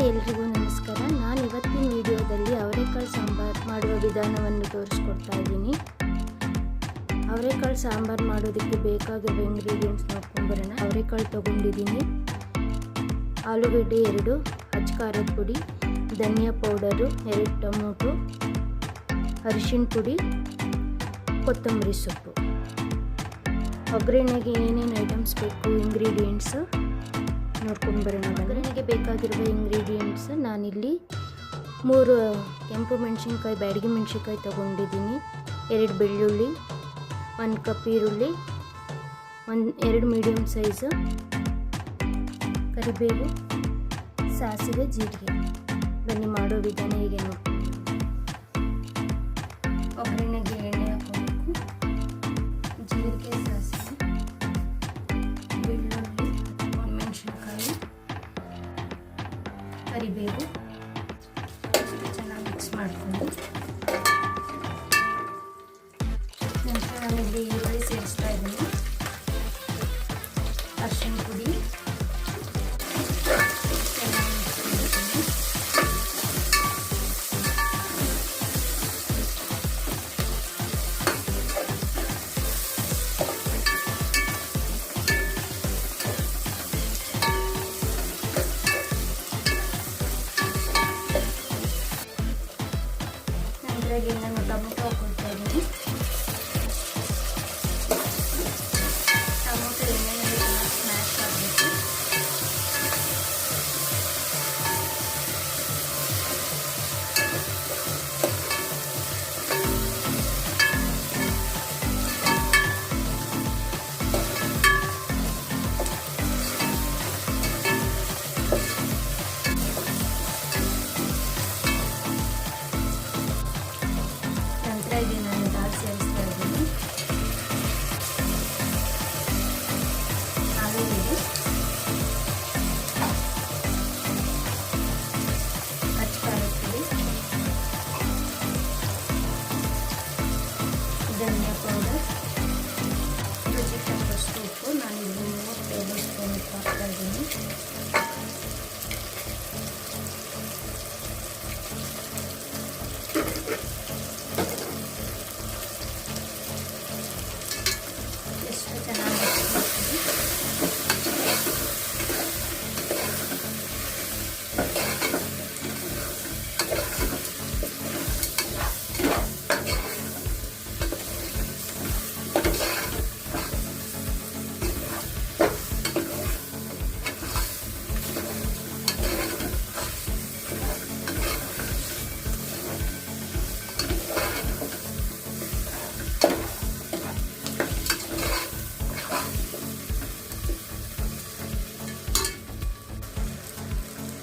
ಎಲ್ರಿಗೂ ನಮಸ್ಕಾರ. ನಾನು ಇವತ್ತಿನ ವಿಡಿಯೋದಲ್ಲಿ ಅವರೆಕಾಳು ಸಾಂಬಾರು ಮಾಡುವ ವಿಧಾನವನ್ನು ತೋರಿಸ್ಕೊಡ್ತಾ ಇದ್ದೀನಿ. ಅವರೆಕಾಳು ಸಾಂಬಾರು ಮಾಡೋದಕ್ಕೆ ಬೇಕಾಗಿರುವ ಇಂಗ್ರೀಡಿಯೆಂಟ್ಸ್ ನೋಡ್ಕೊಂಡು ಬರೋಣ. ಅವರೆಕಾಳು ತೊಗೊಂಡಿದ್ದೀನಿ, ಆಲೂಗಡ್ಡೆ 2, ಅಚ್ಚ ಖಾರದ ಪುಡಿ, ಧನಿಯಾ ಪೌಡರು 2 ಟೊಮೊಟೊ, ಅರಿಶಿಣ ಪುಡಿ, ಕೊತ್ತಂಬರಿ ಸೊಪ್ಪು. ಒಗ್ಗರಣೆಗೆ ಏನೇನು ಐಟಮ್ಸ್ ಬೇಕು ಇಂಗ್ರೀಡಿಯೆಂಟ್ಸು ನೋಡ್ಕೊಂಡು ಬರೋಣ. ಒಗ್ಗರಣೆಗೆ ಬೇಕಾಗಿರುವ ಇಂಗ್ರೀಡಿಯೆಂಟ್ಸ್ ನಾನಿಲ್ಲಿ 3 ಕೆಂಪು ಮೆಣಸಿನ್ಕಾಯಿ, ಬ್ಯಾಡಗಿ ಮೆಣಸಿನ್ಕಾಯಿ ತೊಗೊಂಡಿದ್ದೀನಿ, 2 ಬೆಳ್ಳುಳ್ಳಿ, 1 ಕಪ್ ಈರುಳ್ಳಿ, 2 ಮೀಡಿಯಮ್ ಸೈಜು ಕರಿಬೇವು, ಸಾಸಿವೆ, ಜೀರಿಗೆ. ಬನ್ನಿ ಮಾಡೋ ವಿಧಾನ ಹೀಗೆ ನೋಡ್ಕೊಂಡು. ಒಗ್ಗರಣೆಗೆ ಎಣ್ಣೆ ಹಾಕೋಬೇಕು. ಜೀರಿಗೆ, ಸಾಸಿವೆ, ಬೆಳ್ಳುಳ್ಳಿ, ಮೆಣಸಿನ್ಕಾಯಿ, ಕರಿಬೇವು ಚೆನ್ನಾಗಿ ಮಿಕ್ಸ್ ಮಾಡಿಕೊಂಡು ನಂತರ ನಾನಿಲ್ಲಿ ಈರುಳ್ಳಿ ಸೇರಿಸ್ತಾ ಇದ್ದೀನಿ. ಅರಿಶಿಣ ಪುಡಿ ನಾನು ಟೊಮೊಟೊ ಹಾಕೊಳ್ತಾ ಇದ್ದೀನಿ. ಟೊಮೊಟೊ ಎಣ್ಣೆಯಲ್ಲಿ ಸ್ಮ್ಯಾಶ್ ಆಗಬೇಕು. ಇಲ್ಲಿ ನಾನು ದಾಲ್ ಸೇರಿಸ್ತಾ ಇದ್ದೀನಿ. ಆಲೂಗಡ್ಡೆ, ಅಚ್ಚ ಖಾರದ ಪುಡಿ, ಧನಿಯಾ ಪೌಡರ್, ರುಚಿಗೆ ತಕ್ಕಷ್ಟು ಉಪ್ಪು. ನಾನು ಇಲ್ಲಿ 3 ಟೇಬಲ್ ಸ್ಪೂನ್ ಉಪ್ಪು ಹಾಕ್ತಾ ಇದ್ದೀನಿ.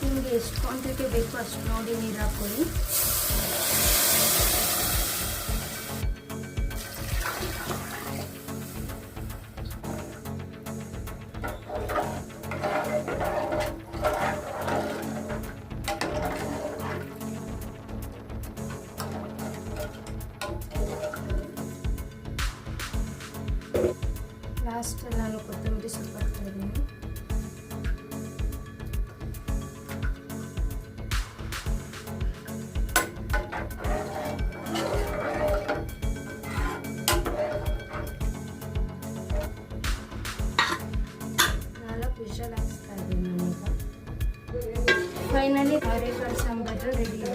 ನಿಮಗೆ ಎಷ್ಟು ಕ್ವಾಂಟಿಟಿ ಬೇಕು ಅಷ್ಟು ನೋಡಿ ನೀರು ಹಾಕೊಳ್ಳಿ. ಲಾಸ್ಟ್ ನಾನು ಕೊತ್ತಂಬರಿ ಸೊಪ್ಪು ಹಾಕ್ತಾ ಇದ್ದೀನಿ. ವಿಷಲ್ ಹಾಕ್ತಾ ಇದ್ದೀನಿ ನಾನೀಗ. ಫೈನಲಿ ಅವರೆಕಾಳು ಸಾಂಬಾರು ರೆಡಿ ಇದೆ.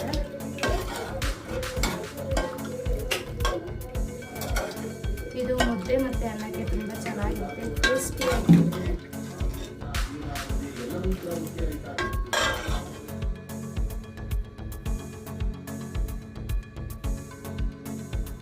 ಇದು ಮುದ್ದೆ ಮತ್ತು ಅನ್ನಕ್ಕೆ ತುಂಬ ಚೆನ್ನಾಗಿರುತ್ತೆ, ಟೇಸ್ಟಿ ಆಗಿದೆ.